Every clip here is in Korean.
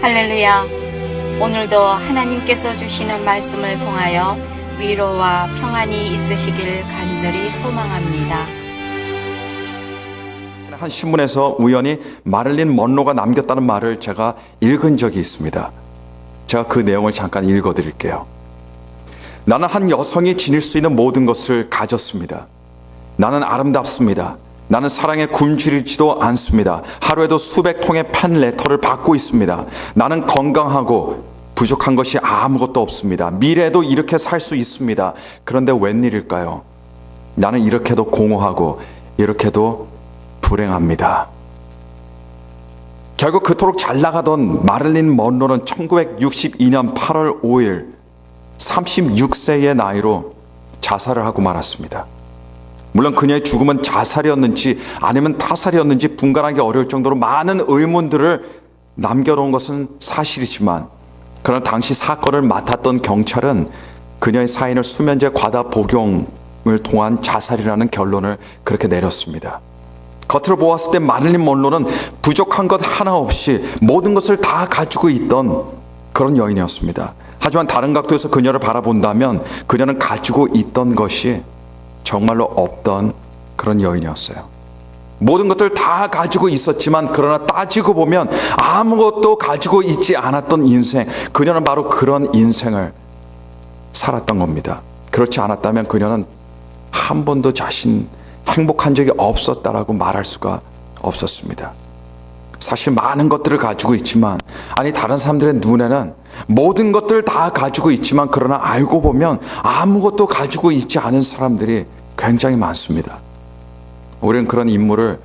할렐루야. 오늘도 하나님께서 주시는 말씀을 통하여 위로와 평안이 있으시길 간절히 소망합니다. 한 신문에서 우연히 마릴린 먼로가 남겼다는 말을 제가 읽은 적이 있습니다. 제가 그 내용을 잠깐 읽어드릴게요. 나는 한 여성이 지닐 수 있는 모든 것을 가졌습니다. 나는 아름답습니다. 나는 사랑에 굶주리지도 않습니다. 하루에도 수백 통의 팬레터를 받고 있습니다. 나는 건강하고 부족한 것이 아무것도 없습니다. 미래에도 이렇게 살 수 있습니다. 그런데 웬일일까요? 나는 이렇게도 공허하고 이렇게도 불행합니다. 결국 그토록 잘 나가던 마릴린 먼로는 1962년 8월 5일 36세의 나이로 자살을 하고 말았습니다. 물론 그녀의 죽음은 자살이었는지 아니면 타살이었는지 분간하기 어려울 정도로 많은 의문들을 남겨놓은 것은 사실이지만, 그러나 당시 사건을 맡았던 경찰은 그녀의 사인을 수면제 과다 복용을 통한 자살이라는 결론을 그렇게 내렸습니다. 겉으로 보았을 때 마릴린 먼로는 부족한 것 하나 없이 모든 것을 다 가지고 있던 그런 여인이었습니다. 하지만 다른 각도에서 그녀를 바라본다면 그녀는 가지고 있던 것이 정말로 없던 그런 여인이었어요. 모든 것들 다 가지고 있었지만 그러나 따지고 보면 아무것도 가지고 있지 않았던 인생, 그녀는 바로 그런 인생을 살았던 겁니다. 그렇지 않았다면 그녀는 한 번도 행복한 적이 없었다라고 말할 수가 없었습니다. 사실 많은 것들을 가지고 있지만, 아니 다른 사람들의 눈에는 모든 것들을 다 가지고 있지만 그러나 알고 보면 아무것도 가지고 있지 않은 사람들이 굉장히 많습니다. 우리는 그런 인물을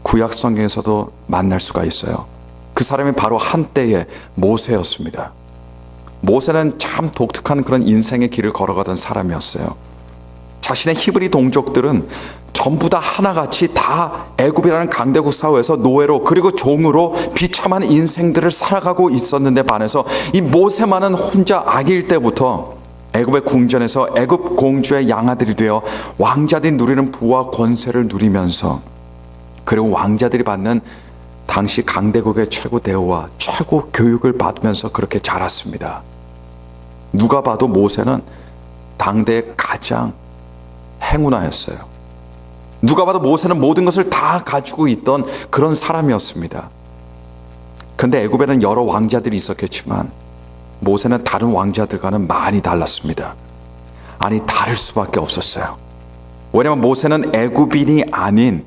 구약 성경에서도 만날 수가 있어요. 그 사람이 바로 한때의 모세였습니다. 모세는 참 독특한 그런 인생의 길을 걸어가던 사람이었어요. 자신의 히브리 동족들은 전부 다 하나같이 다 애굽이라는 강대국 사회에서 노예로 그리고 종으로 비참한 인생들을 살아가고 있었는데 반해서 이 모세만은 혼자 아기일 때부터 애굽의 궁전에서 애굽 공주의 양아들이 되어 왕자들이 누리는 부와 권세를 누리면서, 그리고 왕자들이 받는 당시 강대국의 최고 대우와 최고 교육을 받으면서 그렇게 자랐습니다. 누가 봐도 모세는 당대의 가장 행운아였어요. 누가 봐도 모세는 모든 것을 다 가지고 있던 그런 사람이었습니다. 그런데 애굽에는 여러 왕자들이 있었겠지만 모세는 다른 왕자들과는 많이 달랐습니다. 아니 다를 수밖에 없었어요. 왜냐하면 모세는 애굽인이 아닌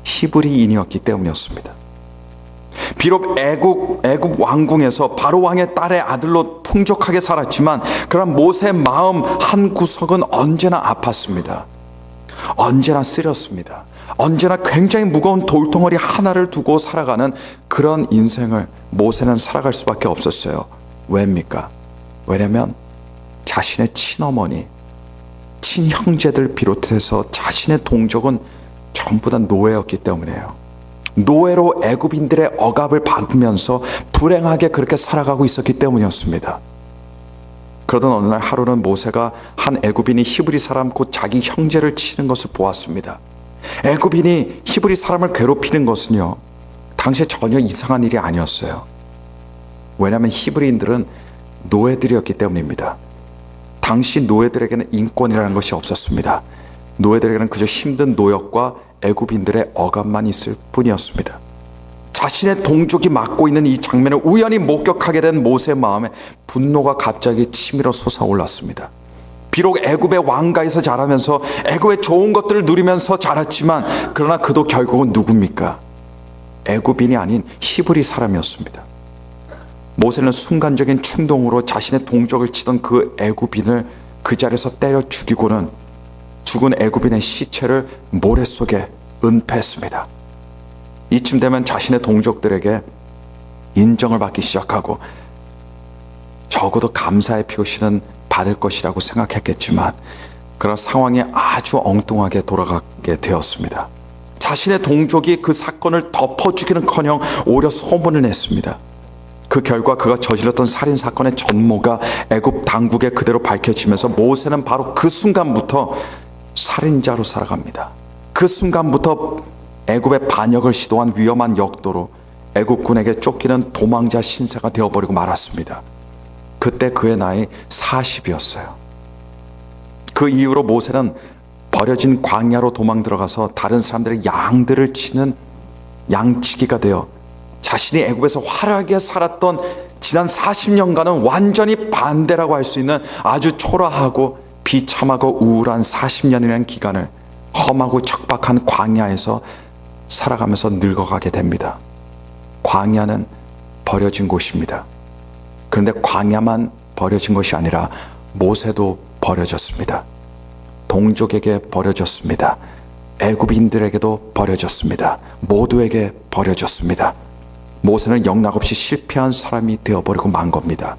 히브리인이었기 때문이었습니다. 비록 애굽 왕궁에서 바로 왕의 딸의 아들로 풍족하게 살았지만 그런 모세의 마음 한 구석은 언제나 아팠습니다. 언제나 쓰렸습니다. 언제나 굉장히 무거운 돌덩어리 하나를 두고 살아가는 그런 인생을 모세는 살아갈 수밖에 없었어요. 왜입니까? 왜냐하면 자신의 친어머니, 친형제들 비롯해서 자신의 동족은 전부 다 노예였기 때문이에요. 노예로 애굽인들의 억압을 받으면서 불행하게 그렇게 살아가고 있었기 때문이었습니다. 그러던 어느 날 하루는 모세가 한 애굽인이 히브리 사람 곧 자기 형제를 치는 것을 보았습니다. 애굽인이 히브리 사람을 괴롭히는 것은요, 당시에 전혀 이상한 일이 아니었어요. 왜냐하면 히브리인들은 노예들이었기 때문입니다. 당시 노예들에게는 인권이라는 것이 없었습니다. 노예들에게는 그저 힘든 노역과 애굽인들의 억압만 있을 뿐이었습니다. 자신의 동족이 맡고 있는 이 장면을 우연히 목격하게 된 모세의 마음에 분노가 갑자기 치밀어 솟아올랐습니다. 비록 애굽의 왕가에서 자라면서 애굽의 좋은 것들을 누리면서 자랐지만 그러나 그도 결국은 누굽니까? 애굽인이 아닌 히브리 사람이었습니다. 모세는 순간적인 충동으로 자신의 동족을 치던 그 애굽인을 그 자리에서 때려 죽이고는 죽은 애굽인의 시체를 모래 속에 은폐했습니다. 이쯤 되면 자신의 동족들에게 인정을 받기 시작하고 적어도 감사의 표시는 받을 것이라고 생각했겠지만 그런 상황이 아주 엉뚱하게 돌아가게 되었습니다. 자신의 동족이 그 사건을 덮어주기는커녕 오히려 소문을 냈습니다. 그 결과 그가 저질렀던 살인사건의 전모가 애굽 당국에 그대로 밝혀지면서 모세는 바로 그 순간부터 살인자로 살아갑니다. 그 순간부터 애굽의 반역을 시도한 위험한 역도로 애국군에게 쫓기는 도망자 신세가 되어버리고 말았습니다. 그때 그의 나이 40이었어요. 그 이후로 모세는 버려진 광야로 도망 들어가서 다른 사람들의 양들을 치는 양치기가 되어 자신이 애굽에서 화려하게 살았던 지난 40년간은 완전히 반대라고 할 수 있는 아주 초라하고 비참하고 우울한 40년이라는 기간을 험하고 척박한 광야에서 살아가면서 늙어가게 됩니다. 광야는 버려진 곳입니다. 그런데 광야만 버려진 것이 아니라 모세도 버려졌습니다. 동족에게 버려졌습니다. 애굽인들에게도 버려졌습니다. 모두에게 버려졌습니다. 모세는 영락없이 실패한 사람이 되어버리고 만 겁니다.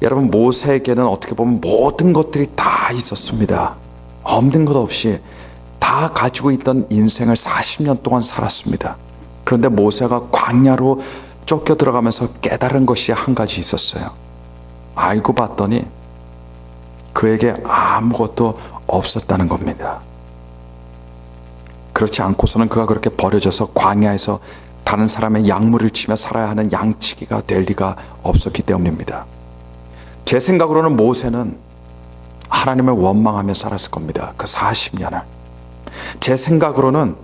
여러분, 모세에게는 어떻게 보면 모든 것들이 다 있었습니다. 없는 것 없이 다 가지고 있던 인생을 40년 동안 살았습니다. 그런데 모세가 광야로 쫓겨 들어가면서 깨달은 것이 한 가지 있었어요. 알고 봤더니 그에게 아무것도 없었다는 겁니다. 그렇지 않고서는 그가 그렇게 버려져서 광야에서 다른 사람의 양물을 치며 살아야 하는 양치기가 될 리가 없었기 때문입니다. 제 생각으로는 모세는 하나님을 원망하며 살았을 겁니다. 그 40년을. 제 생각으로는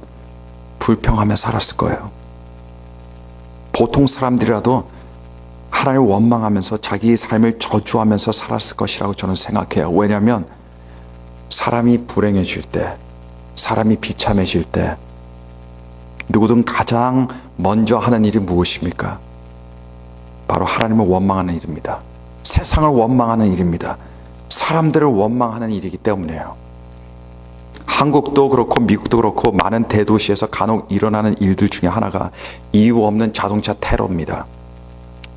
불평하며 살았을 거예요. 보통 사람들이라도 하나님을 원망하면서 자기의 삶을 저주하면서 살았을 것이라고 저는 생각해요. 왜냐하면 사람이 불행해질 때, 사람이 비참해질 때 누구든 가장 먼저 하는 일이 무엇입니까? 바로 하나님을 원망하는 일입니다. 세상을 원망하는 일입니다. 사람들을 원망하는 일이기 때문이에요. 한국도 그렇고 미국도 그렇고 많은 대도시에서 간혹 일어나는 일들 중에 하나가 이유 없는 자동차 테러입니다.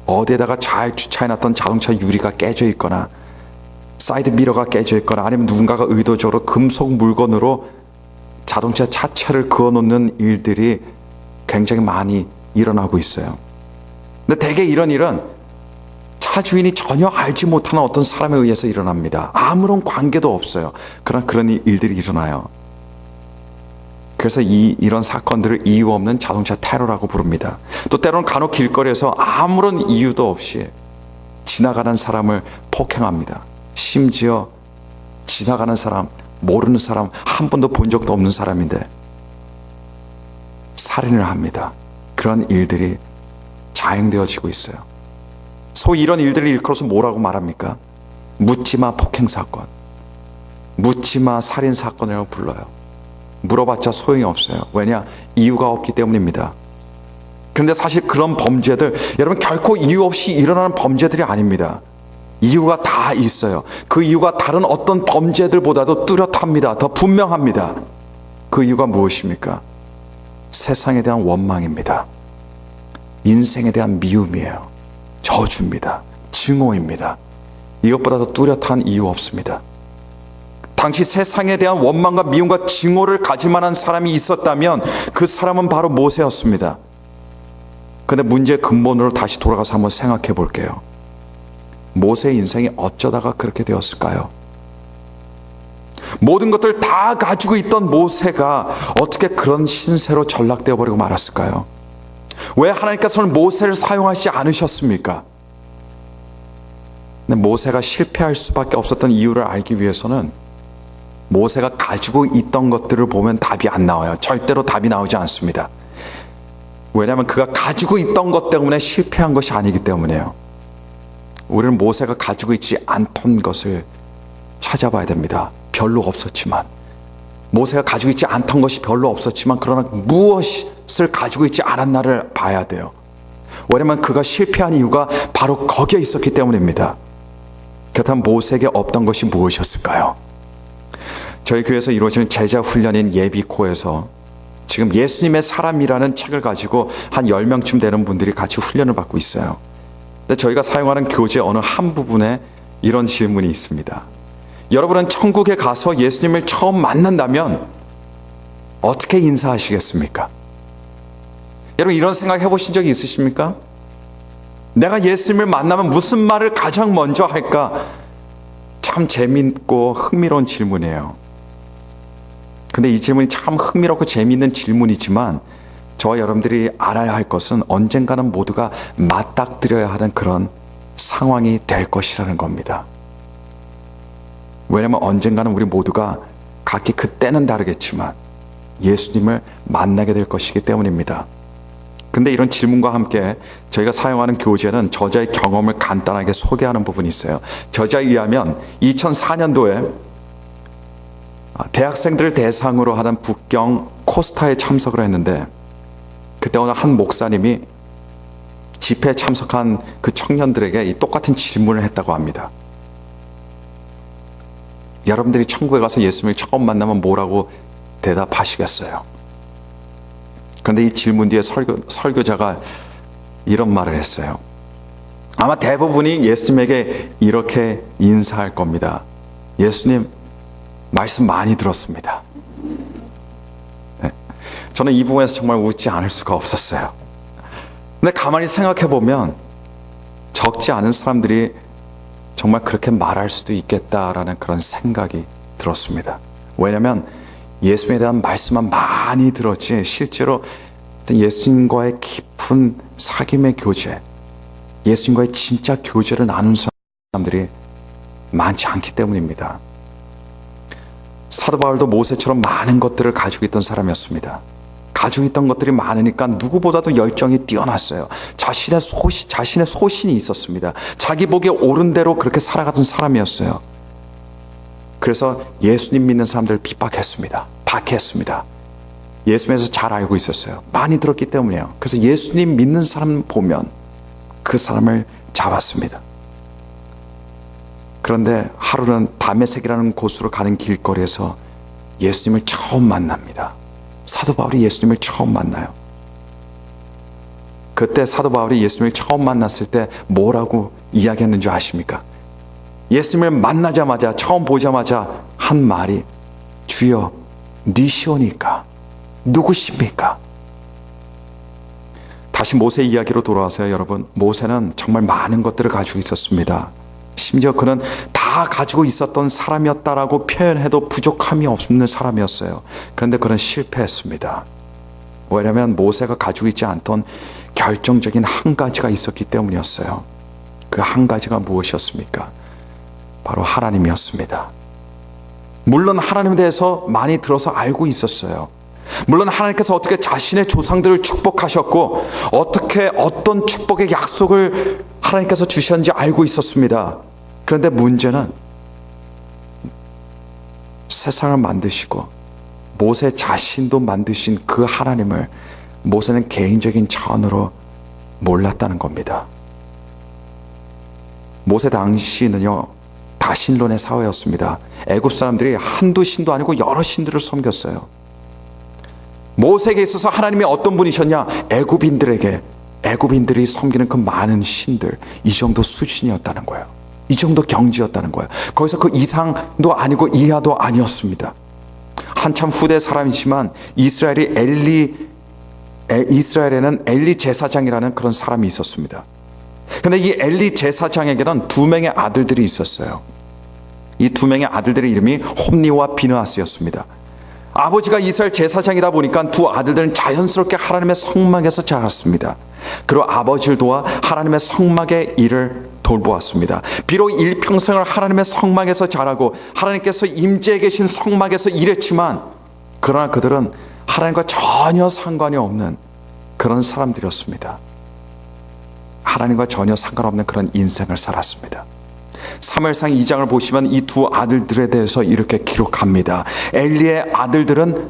어디에다가 잘 주차해놨던 자동차 유리가 깨져 있거나 사이드 미러가 깨져 있거나 아니면 누군가가 의도적으로 금속 물건으로 자동차 차체를 그어놓는 일들이 굉장히 많이 일어나고 있어요. 근데 대개 이런 일은 차 주인이 전혀 알지 못하는 어떤 사람에 의해서 일어납니다. 아무런 관계도 없어요. 그러나 그런 일들이 일어나요. 그래서 이런 사건들을 이유 없는 자동차 테러라고 부릅니다. 또 때로는 간혹 길거리에서 아무런 이유도 없이 지나가는 사람을 폭행합니다. 심지어 지나가는 사람, 모르는 사람, 한 번도 본 적도 없는 사람인데 살인을 합니다. 그런 일들이 자행되어지고 있어요. 소위 이런 일들을 일컬어서 뭐라고 말합니까? 묻지마 폭행사건, 묻지마 살인사건이라고 불러요. 물어봤자 소용이 없어요. 왜냐? 이유가 없기 때문입니다. 그런데 사실 그런 범죄들, 여러분 결코 이유 없이 일어나는 범죄들이 아닙니다. 이유가 다 있어요. 그 이유가 다른 어떤 범죄들보다도 뚜렷합니다. 더 분명합니다. 그 이유가 무엇입니까? 세상에 대한 원망입니다. 인생에 대한 미움이에요. 저주입니다. 증오입니다. 이것보다 더 뚜렷한 이유 없습니다. 당시 세상에 대한 원망과 미움과 증오를 가질 만한 사람이 있었다면 그 사람은 바로 모세였습니다. 그런데 문제의 근본으로 다시 돌아가서 한번 생각해 볼게요. 모세의 인생이 어쩌다가 그렇게 되었을까요? 모든 것들 다 가지고 있던 모세가 어떻게 그런 신세로 전락되어 버리고 말았을까요? 왜 하나님께서는 모세를 사용하시지 않으셨습니까? 근데 모세가 실패할 수밖에 없었던 이유를 알기 위해서는 모세가 가지고 있던 것들을 보면 답이 안 나와요. 절대로 답이 나오지 않습니다. 왜냐하면 그가 가지고 있던 것 때문에 실패한 것이 아니기 때문에요. 우리는 모세가 가지고 있지 않던 것을 찾아봐야 됩니다. 별로 없었지만, 모세가 가지고 있지 않던 것이 별로 없었지만 그러나 무엇을 가지고 있지 않았나를 봐야 돼요. 왜냐하면 그가 실패한 이유가 바로 거기에 있었기 때문입니다. 그렇다면 모세에게 없던 것이 무엇이었을까요? 저희 교회에서 이루어지는 제자 훈련인 예비코에서 지금 예수님의 사람이라는 책을 가지고 한 10명쯤 되는 분들이 같이 훈련을 받고 있어요. 근데 저희가 사용하는 교재 어느 한 부분에 이런 질문이 있습니다. 여러분은 천국에 가서 예수님을 처음 만난다면 어떻게 인사하시겠습니까? 여러분 이런 생각 해보신 적이 있으십니까? 내가 예수님을 만나면 무슨 말을 가장 먼저 할까? 참 재밌고 흥미로운 질문이에요. 근데 이 질문이 참 흥미롭고 재미있는 질문이지만 저와 여러분들이 알아야 할 것은 언젠가는 모두가 맞닥뜨려야 하는 그런 상황이 될 것이라는 겁니다. 왜냐하면 언젠가는 우리 모두가 각기 그때는 다르겠지만 예수님을 만나게 될 것이기 때문입니다. 근데 이런 질문과 함께 저희가 사용하는 교재는 저자의 경험을 간단하게 소개하는 부분이 있어요. 저자에 의하면 2004년도에 대학생들을 대상으로 하는 북경 코스타에 참석을 했는데, 그때 어느 한 목사님이 집회에 참석한 그 청년들에게 이 똑같은 질문을 했다고 합니다. 여러분들이 천국에 가서 예수님을 처음 만나면 뭐라고 대답하시겠어요? 그런데 이 질문 뒤에 설교자가 이런 말을 했어요. 아마 대부분이 예수님에게 이렇게 인사할 겁니다. 예수님, 말씀 많이 들었습니다. 네. 저는 이 부분에서 정말 웃지 않을 수가 없었어요. 근데 가만히 생각해 보면 적지 않은 사람들이 정말 그렇게 말할 수도 있겠다라는 그런 생각이 들었습니다. 왜냐하면 예수님에 대한 말씀만 많이 들었지 실제로 예수님과의 깊은 사귐의 교제, 예수님과의 진짜 교제를 나눈 사람들이 많지 않기 때문입니다. 사도 바울도 모세처럼 많은 것들을 가지고 있던 사람이었습니다. 가지고 있던 것들이 많으니까 누구보다도 열정이 뛰어났어요. 자신의 소신이 있었습니다. 자기 보기에 옳은 대로 그렇게 살아가던 사람이었어요. 그래서 예수님 믿는 사람들을 핍박했습니다. 박해했습니다. 예수님에서 잘 알고 있었어요. 많이 들었기 때문이에요. 그래서 예수님 믿는 사람 보면 그 사람을 잡았습니다. 그런데 하루는 다메섹이라는 곳으로 가는 길거리에서 예수님을 처음 만납니다. 사도 바울이 예수님을 처음 만나요. 그때 사도 바울이 예수님을 처음 만났을 때 뭐라고 이야기했는 줄 아십니까? 예수님을 만나자마자, 처음 보자마자 한 말이, 주여 니시오니까 누구십니까? 다시 모세 이야기로 돌아와서요, 여러분. 모세는 정말 많은 것들을 가지고 있었습니다. 심지어 그는 다 가지고 있었던 사람이었다라고 표현해도 부족함이 없는 사람이었어요. 그런데 그는 실패했습니다. 왜냐하면 모세가 가지고 있지 않던 결정적인 한 가지가 있었기 때문이었어요. 그 한 가지가 무엇이었습니까? 바로 하나님이었습니다. 물론 하나님에 대해서 많이 들어서 알고 있었어요. 물론 하나님께서 어떻게 자신의 조상들을 축복하셨고 어떻게 어떤 축복의 약속을 하나님께서 주셨는지 알고 있었습니다. 그런데 문제는 세상을 만드시고 모세 자신도 만드신 그 하나님을 모세는 개인적인 차원으로 몰랐다는 겁니다. 모세 당시는요, 다신론의 사회였습니다. 애굽 사람들이 한두 신도 아니고 여러 신들을 섬겼어요. 모세에게 있어서 하나님이 어떤 분이셨냐? 애굽인들이 섬기는 그 많은 신들, 이 정도 수준이었다는 거예요. 이 정도 경지였다는 거예요. 거기서 그 이상도 아니고 이하도 아니었습니다. 한참 후대 사람이지만 이스라엘에는 엘리 제사장이라는 그런 사람이 있었습니다. 근데 이 엘리 제사장에게는 두 명의 아들들이 있었어요. 이 두 명의 아들들의 이름이 홈니와 비느하스였습니다. 아버지가 이스라엘 제사장이다 보니까 두 아들들은 자연스럽게 하나님의 성막에서 자랐습니다. 그리고 아버지를 도와 하나님의 성막의 일을 돌보았습니다. 비록 일평생을 하나님의 성막에서 자라고 하나님께서 임재해 계신 성막에서 일했지만, 그러나 그들은 하나님과 전혀 상관이 없는 그런 사람들이었습니다. 하나님과 전혀 상관없는 그런 인생을 살았습니다. 사무엘상 2장을 보시면 이 두 아들들에 대해서 이렇게 기록합니다. 엘리의 아들들은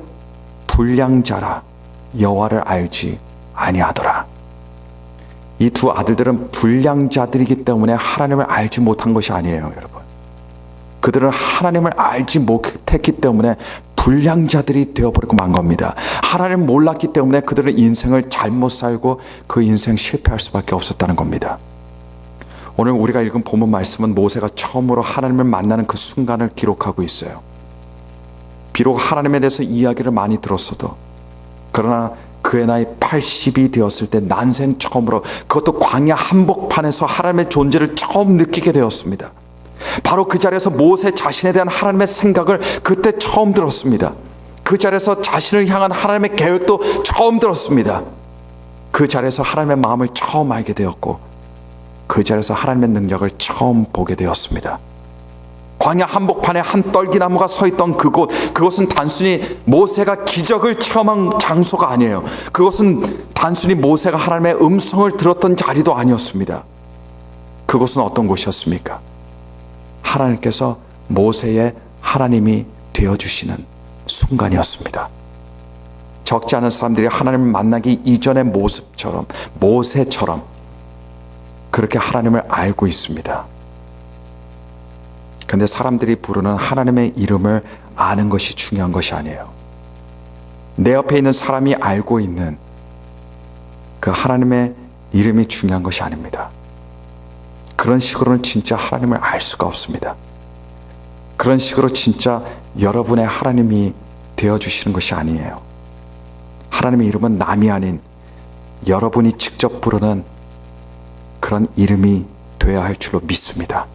불량자라 여호와를 알지 아니하더라. 이 두 아들들은 불량자들이기 때문에 하나님을 알지 못한 것이 아니에요, 여러분. 그들은 하나님을 알지 못했기 때문에 불량자들이 되어버리고 만 겁니다. 하나님을 몰랐기 때문에 그들은 인생을 잘못 살고 그 인생 실패할 수밖에 없었다는 겁니다. 오늘 우리가 읽은 본문 말씀은 모세가 처음으로 하나님을 만나는 그 순간을 기록하고 있어요. 비록 하나님에 대해서 이야기를 많이 들었어도, 그러나 그의 나이 80이 되었을 때 난생 처음으로, 그것도 광야 한복판에서 하나님의 존재를 처음 느끼게 되었습니다. 바로 그 자리에서 모세 자신에 대한 하나님의 생각을 그때 처음 들었습니다. 그 자리에서 자신을 향한 하나님의 계획도 처음 들었습니다. 그 자리에서 하나님의 마음을 처음 알게 되었고 그 자리에서 하나님의 능력을 처음 보게 되었습니다. 광야 한복판에 한 떨기나무가 서 있던 그곳은 단순히 모세가 기적을 체험한 장소가 아니에요. 그것은 단순히 모세가 하나님의 음성을 들었던 자리도 아니었습니다. 그곳은 어떤 곳이었습니까? 하나님께서 모세의 하나님이 되어주시는 순간이었습니다. 적지 않은 사람들이 하나님을 만나기 이전의 모습처럼, 모세처럼 그렇게 하나님을 알고 있습니다. 근데 사람들이 부르는 하나님의 이름을 아는 것이 중요한 것이 아니에요. 내 옆에 있는 사람이 알고 있는 그 하나님의 이름이 중요한 것이 아닙니다. 그런 식으로는 진짜 하나님을 알 수가 없습니다. 그런 식으로 진짜 여러분의 하나님이 되어주시는 것이 아니에요. 하나님의 이름은 남이 아닌 여러분이 직접 부르는 그런 이름이 되어야 할 줄로 믿습니다.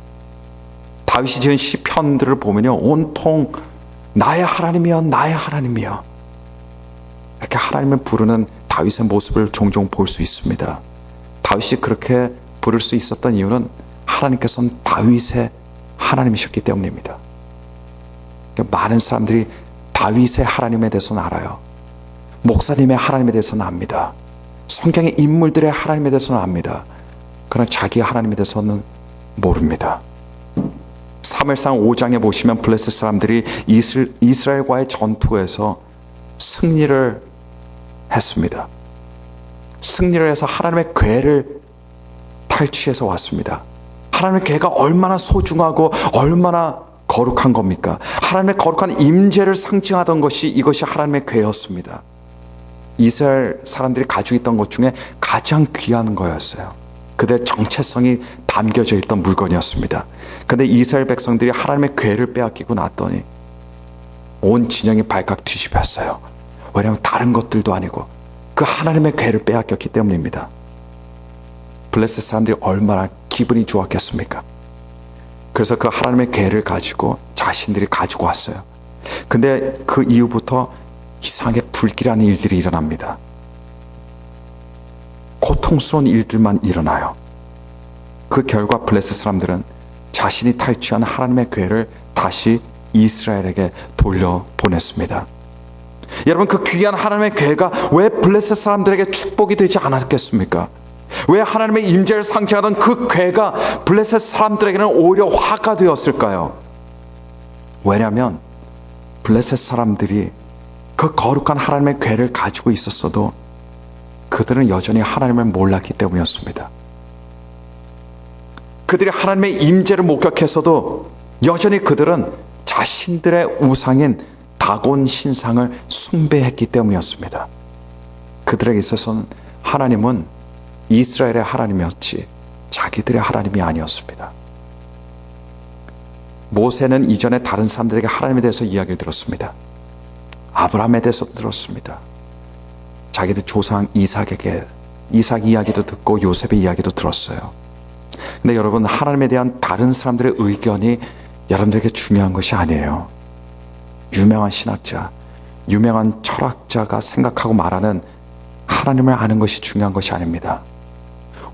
다윗이 지은 시편들을 보면요, 온통 나의 하나님이여, 나의 하나님이여, 이렇게 하나님을 부르는 다윗의 모습을 종종 볼 수 있습니다. 다윗이 그렇게 부를 수 있었던 이유는 하나님께서는 다윗의 하나님이셨기 때문입니다. 많은 사람들이 다윗의 하나님에 대해서는 알아요. 목사님의 하나님에 대해서는 압니다. 성경의 인물들의 하나님에 대해서는 압니다. 그러나 자기의 하나님에 대해서는 모릅니다. 사무엘상 5장에 보시면 블레셋 사람들이 이스라엘과의 전투에서 승리를 했습니다. 승리를 해서 하나님의 궤를 탈취해서 왔습니다. 하나님의 궤가 얼마나 소중하고 얼마나 거룩한 겁니까? 하나님의 거룩한 임재를 상징하던 것이 이것이 하나님의 궤였습니다. 이스라엘 사람들이 가지고 있던 것 중에 가장 귀한 거였어요. 그들의 정체성이 담겨져 있던 물건이었습니다. 근데 이스라엘 백성들이 하나님의 궤를 빼앗기고 났더니 온 진영이 발칵 뒤집혔어요. 왜냐하면 다른 것들도 아니고 그 하나님의 궤를 빼앗겼기 때문입니다. 블레셋 사람들이 얼마나 기분이 좋았겠습니까? 그래서 그 하나님의 궤를 가지고 자신들이 가지고 왔어요. 근데 그 이후부터 이상하게 불길한 일들이 일어납니다. 고통스러운 일들만 일어나요. 그 결과 블레셋 사람들은 자신이 탈취한 하나님의 궤를 다시 이스라엘에게 돌려보냈습니다. 여러분, 그 귀한 하나님의 궤가 왜 블레셋 사람들에게 축복이 되지 않았겠습니까? 왜 하나님의 임재를 상징하던 그 궤가 블레셋 사람들에게는 오히려 화가 되었을까요? 왜냐하면 블레셋 사람들이 그 거룩한 하나님의 궤를 가지고 있었어도 그들은 여전히 하나님을 몰랐기 때문이었습니다. 그들이 하나님의 임재를 목격했어도 여전히 그들은 자신들의 우상인 다곤 신상을 숭배했기 때문이었습니다. 그들에게 있어서는 하나님은 이스라엘의 하나님이었지 자기들의 하나님이 아니었습니다. 모세는 이전에 다른 사람들에게 하나님에 대해서 이야기를 들었습니다. 아브라함에 대해서도 들었습니다. 자기들 조상 이삭에게 이삭 이야기도 듣고 요셉의 이야기도 들었어요. 근데 여러분, 하나님에 대한 다른 사람들의 의견이 여러분들에게 중요한 것이 아니에요. 유명한 신학자, 유명한 철학자가 생각하고 말하는 하나님을 아는 것이 중요한 것이 아닙니다.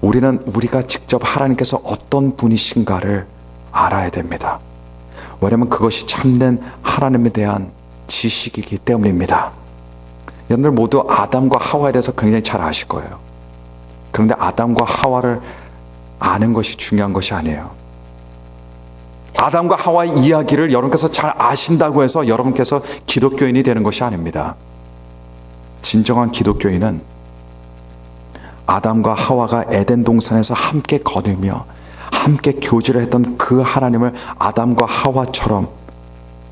우리는 우리가 직접 하나님께서 어떤 분이신가를 알아야 됩니다. 왜냐하면 그것이 참된 하나님에 대한 지식이기 때문입니다. 여러분들 모두 아담과 하와에 대해서 굉장히 잘 아실 거예요. 그런데 아담과 하와를 아는 것이 중요한 것이 아니에요. 아담과 하와의 이야기를 여러분께서 잘 아신다고 해서 여러분께서 기독교인이 되는 것이 아닙니다. 진정한 기독교인은 아담과 하와가 에덴 동산에서 함께 거닐며 함께 교제를 했던 그 하나님을 아담과 하와처럼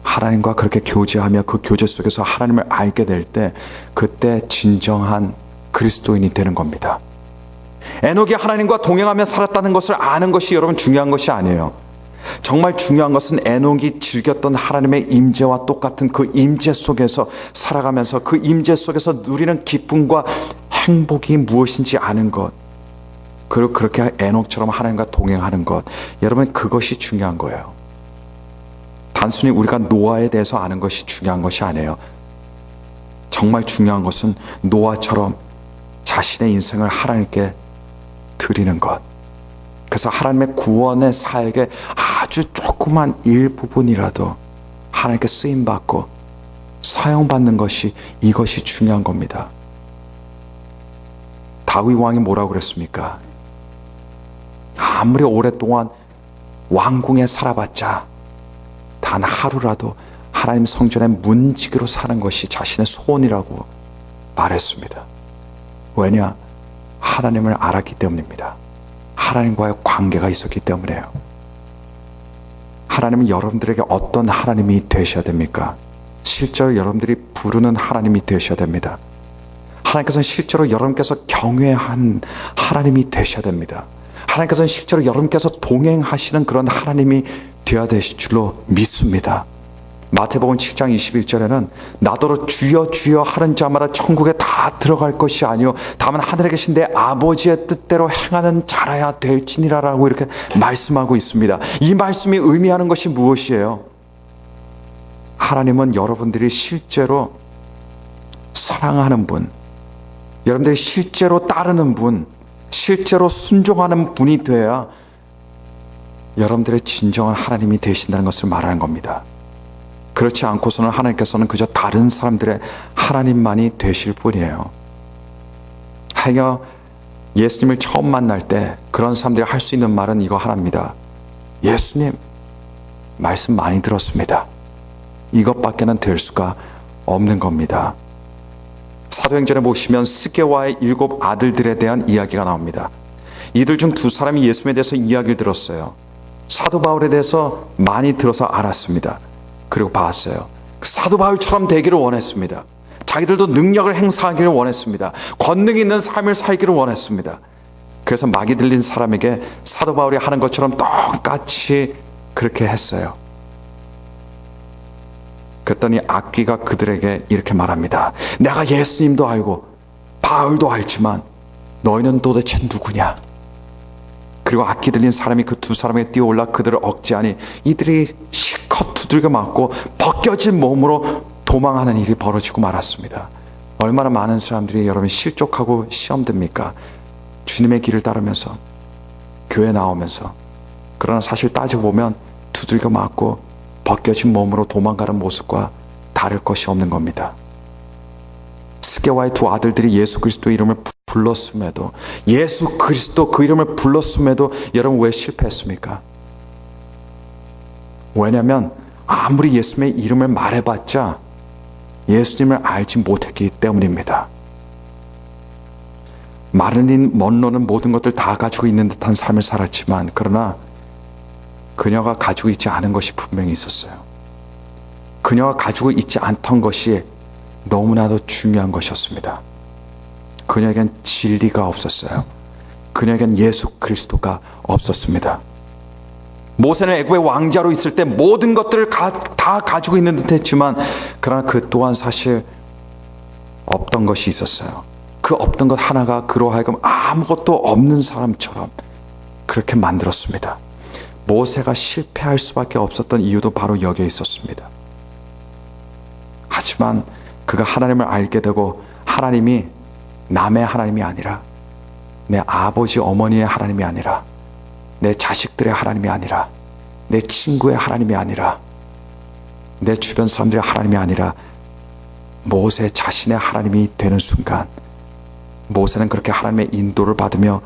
하나님과 그렇게 교제하며 그 교제 속에서 하나님을 알게 될 때 그때 진정한 그리스도인이 되는 겁니다. 에녹이 하나님과 동행하며 살았다는 것을 아는 것이 여러분 중요한 것이 아니에요. 정말 중요한 것은 에녹이 즐겼던 하나님의 임재와 똑같은 그 임재 속에서 살아가면서 그 임재 속에서 누리는 기쁨과 행복이 무엇인지 아는 것, 그리고 그렇게 에녹처럼 하나님과 동행하는 것, 여러분 그것이 중요한 거예요. 단순히 우리가 노아에 대해서 아는 것이 중요한 것이 아니에요. 정말 중요한 것은 노아처럼 자신의 인생을 하나님께 드리는 것. 그래서 하나님의 구원의 사역의 아주 조그만 일부분이라도 하나님께 쓰임받고 사용받는 것이, 이것이 중요한 겁니다. 다윗 왕이 뭐라고 그랬습니까? 아무리 오랫동안 왕궁에 살아봤자 단 하루라도 하나님 성전의 문지기로 사는 것이 자신의 소원이라고 말했습니다. 왜냐? 하나님을 알았기 때문입니다. 하나님과의 관계가 있었기 때문에요. 하나님은 여러분들에게 어떤 하나님이 되셔야 됩니까? 실제로 여러분들이 부르는 하나님이 되셔야 됩니다. 하나님께서는 실제로 여러분께서 경외한 하나님이 되셔야 됩니다. 하나님께서는 실제로 여러분께서 동행하시는 그런 하나님이 되어야 되실 줄로 믿습니다. 마태복음 7장 21절에는 나더러 주여 주여 하는 자마다 천국에 다 들어갈 것이 아니요 다만 하늘에 계신 내 아버지의 뜻대로 행하는 자라야 될지니라라고 이렇게 말씀하고 있습니다. 이 말씀이 의미하는 것이 무엇이에요? 하나님은 여러분들이 실제로 사랑하는 분, 여러분들이 실제로 따르는 분, 실제로 순종하는 분이 되어야 여러분들의 진정한 하나님이 되신다는 것을 말하는 겁니다. 그렇지 않고서는 하나님께서는 그저 다른 사람들의 하나님만이 되실 뿐이에요. 행여 예수님을 처음 만날 때 그런 사람들이 할 수 있는 말은 이거 하나입니다. 예수님, 말씀 많이 들었습니다. 이것밖에는 될 수가 없는 겁니다. 사도행전에 보시면 스게와의 7 아들들에 대한 이야기가 나옵니다. 이들 중 2사람이 예수님에 대해서 이야기를 들었어요. 사도 바울에 대해서 많이 들어서 알았습니다. 그리고 봤어요. 사도 바울처럼 되기를 원했습니다. 자기들도 능력을 행사하기를 원했습니다. 권능이 있는 삶을 살기를 원했습니다. 그래서 막이 들린 사람에게 사도 바울이 하는 것처럼 똑같이 그렇게 했어요. 그랬더니 악귀가 그들에게 이렇게 말합니다. 내가 예수님도 알고 바울도 알지만 너희는 도대체 누구냐? 그리고 악기 들린 사람이 그 2사람에게 뛰어올라 그들을 억제하니 이들이 실컷 두들겨 맞고 벗겨진 몸으로 도망하는 일이 벌어지고 말았습니다. 얼마나 많은 사람들이 여러분 실족하고 시험됩니까? 주님의 길을 따르면서 교회 나오면서, 그러나 사실 따지고 보면 두들겨 맞고 벗겨진 몸으로 도망가는 모습과 다를 것이 없는 겁니다. 스게와의 2 아들들이 예수 그리스도 이름을 불렀음에도, 예수 그리스도 그 이름을 불렀음에도 여러분 왜 실패했습니까? 왜냐하면 아무리 예수님의 이름을 말해봤자 예수님을 알지 못했기 때문입니다. 마릴린 먼로는 모든 것들 다 가지고 있는 듯한 삶을 살았지만, 그러나 그녀가 가지고 있지 않은 것이 분명히 있었어요. 그녀가 가지고 있지 않던 것이 너무나도 중요한 것이었습니다. 그녀에겐 진리가 없었어요. 그녀에겐 예수 그리스도가 없었습니다. 모세는 애굽의 왕자로 있을 때 모든 것들을 다 가지고 있는 듯 했지만, 그러나 그 또한 사실 없던 것이 있었어요. 그 없던 것 하나가 그로 하여금 아무것도 없는 사람처럼 그렇게 만들었습니다. 모세가 실패할 수밖에 없었던 이유도 바로 여기에 있었습니다. 하지만 그가 하나님을 알게 되고, 하나님이 남의 하나님이 아니라, 내 아버지 어머니의 하나님이 아니라, 내 자식들의 하나님이 아니라, 내 친구의 하나님이 아니라, 내 주변 사람들의 하나님이 아니라 모세 자신의 하나님이 되는 순간, 모세는 그렇게 하나님의 인도를 받으며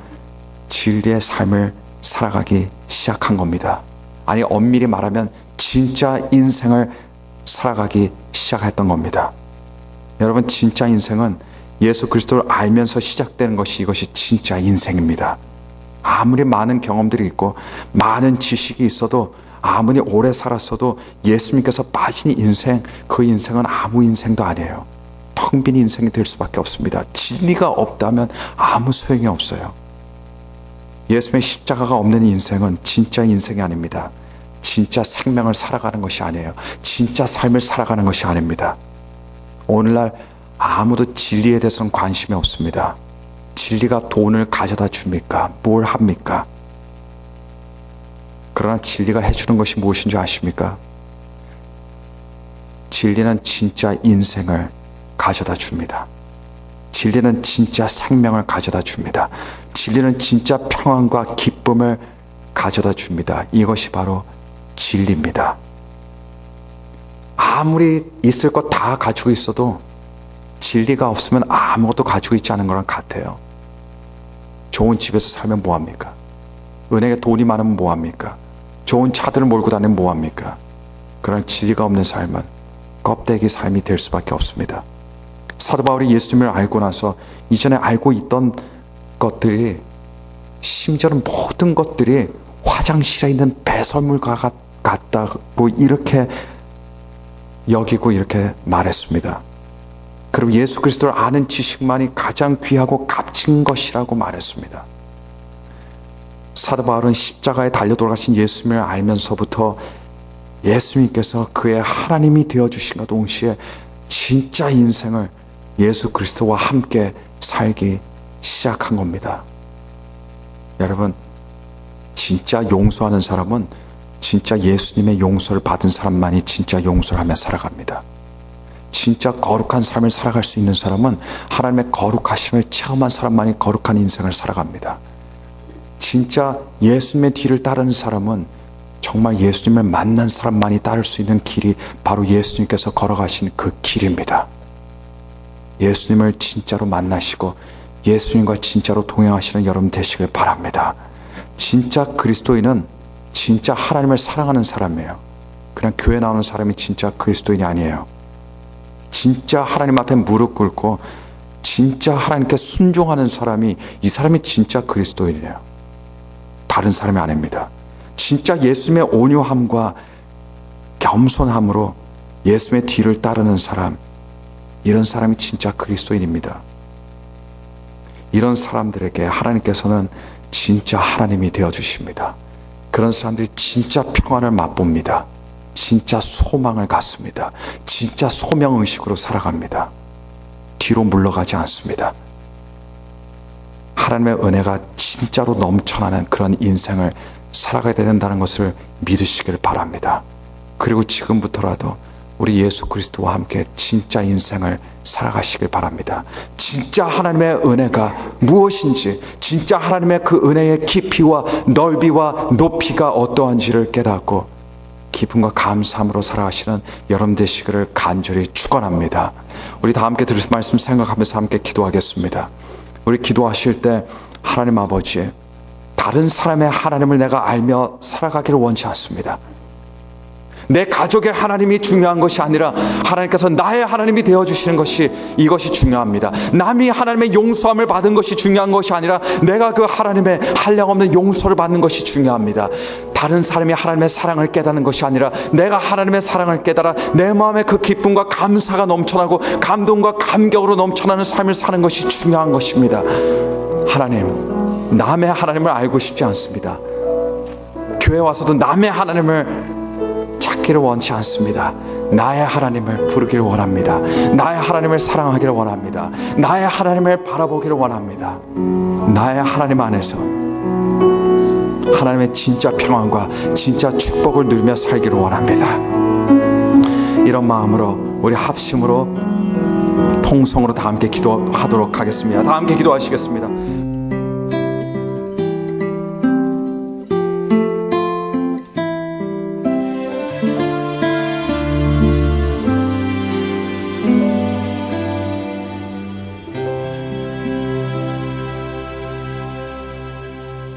진리의 삶을 살아가기 시작한 겁니다. 아니, 엄밀히 말하면 진짜 인생을 살아가기 시작했던 겁니다. 여러분, 진짜 인생은 예수 그리스도를 알면서 시작되는 것이, 이것이 진짜 인생입니다. 아무리 많은 경험들이 있고 많은 지식이 있어도, 아무리 오래 살았어도 예수님께서 빠진 인생, 그 인생은 아무 인생도 아니에요. 텅 빈 인생이 될 수밖에 없습니다. 진리가 없다면 아무 소용이 없어요. 예수님의 십자가가 없는 인생은 진짜 인생이 아닙니다. 진짜 생명을 살아가는 것이 아니에요. 진짜 삶을 살아가는 것이 아닙니다. 오늘날 아무도 진리에 대해서는 관심이 없습니다. 진리가 돈을 가져다 줍니까? 뭘 합니까? 그러나 진리가 해주는 것이 무엇인지 아십니까? 진리는 진짜 인생을 가져다 줍니다. 진리는 진짜 생명을 가져다 줍니다. 진리는 진짜 평안과 기쁨을 가져다 줍니다. 이것이 바로 진리입니다. 아무리 있을 것 다 가지고 있어도 진리가 없으면 아무것도 가지고 있지 않은 거랑 같아요. 좋은 집에서 살면 뭐합니까? 은행에 돈이 많으면 뭐합니까? 좋은 차들을 몰고 다니면 뭐합니까? 그런 진리가 없는 삶은 껍데기 삶이 될 수밖에 없습니다. 사도 바울이 예수님을 알고 나서 이전에 알고 있던 것들이, 심지어는 모든 것들이 화장실에 있는 배설물과 같다고 이렇게 여기고 이렇게 말했습니다. 그리고 예수 그리스도를 아는 지식만이 가장 귀하고 값진 것이라고 말했습니다. 사도 바울은 십자가에 달려 돌아가신 예수님을 알면서부터 예수님께서 그의 하나님이 되어주신과 동시에 진짜 인생을 예수 그리스도와 함께 살기 시작한 겁니다. 여러분, 진짜 용서하는 사람은 진짜 예수님의 용서를 받은 사람만이 진짜 용서를 하며 살아갑니다. 진짜 거룩한 삶을 살아갈 수 있는 사람은 하나님의 거룩하심을 체험한 사람만이 거룩한 인생을 살아갑니다. 진짜 예수님의 뒤를 따르는 사람은 정말 예수님을 만난 사람만이 따를 수 있는 길이 바로 예수님께서 걸어가신 그 길입니다. 예수님을 진짜로 만나시고 예수님과 진짜로 동행하시는 여러분 되시길 바랍니다. 진짜 그리스도인은 진짜 하나님을 사랑하는 사람이에요. 그냥 교회 나오는 사람이 진짜 그리스도인이 아니에요. 진짜 하나님 앞에 무릎 꿇고 진짜 하나님께 순종하는 사람이, 이 사람이 진짜 그리스도인이에요. 다른 사람이 아닙니다. 진짜 예수님의 온유함과 겸손함으로 예수님의 뒤를 따르는 사람, 이런 사람이 진짜 그리스도인입니다. 이런 사람들에게 하나님께서는 진짜 하나님이 되어주십니다. 그런 사람들이 진짜 평안을 맛봅니다. 진짜 소망을 갖습니다. 진짜 소명의식으로 살아갑니다. 뒤로 물러가지 않습니다. 하나님의 은혜가 진짜로 넘쳐나는 그런 인생을 살아가야 된다는 것을 믿으시길 바랍니다. 그리고 지금부터라도 우리 예수 그리스도와 함께 진짜 인생을 살아가시길 바랍니다. 진짜 하나님의 은혜가 무엇인지, 진짜 하나님의 그 은혜의 깊이와 넓이와 높이가 어떠한지를 깨닫고 기쁨과 감사함으로 살아가시는 여러분 되시기를 간절히 축원합니다. 우리 다 함께 들으신 말씀 생각하면서 함께 기도하겠습니다. 우리 기도하실 때 하나님 아버지, 다른 사람의 하나님을 내가 알며 살아가기를 원치 않습니다. 내 가족의 하나님이 중요한 것이 아니라 하나님께서 나의 하나님이 되어주시는 것이, 이것이 중요합니다. 남이 하나님의 용서함을 받은 것이 중요한 것이 아니라 내가 그 하나님의 한량없는 용서를 받는 것이 중요합니다. 다른 사람이 하나님의 사랑을 깨닫는 것이 아니라 내가 하나님의 사랑을 깨달아 내 마음에 그 기쁨과 감사가 넘쳐나고 감동과 감격으로 넘쳐나는 삶을 사는 것이 중요한 것입니다. 하나님, 남의 하나님을 알고 싶지 않습니다. 교회 와서도 남의 하나님을 찾기를 원치 않습니다. 나의 하나님을 부르기를 원합니다. 나의 하나님을 사랑하기를 원합니다. 나의 하나님을 바라보기를 원합니다. 나의 하나님 안에서 하나님의 진짜 평안과 진짜 축복을 누리며 살기를 원합니다. 이런 마음으로 우리 합심으로 통성으로 다 함께 기도하도록 하겠습니다. 다 함께 기도하시겠습니다.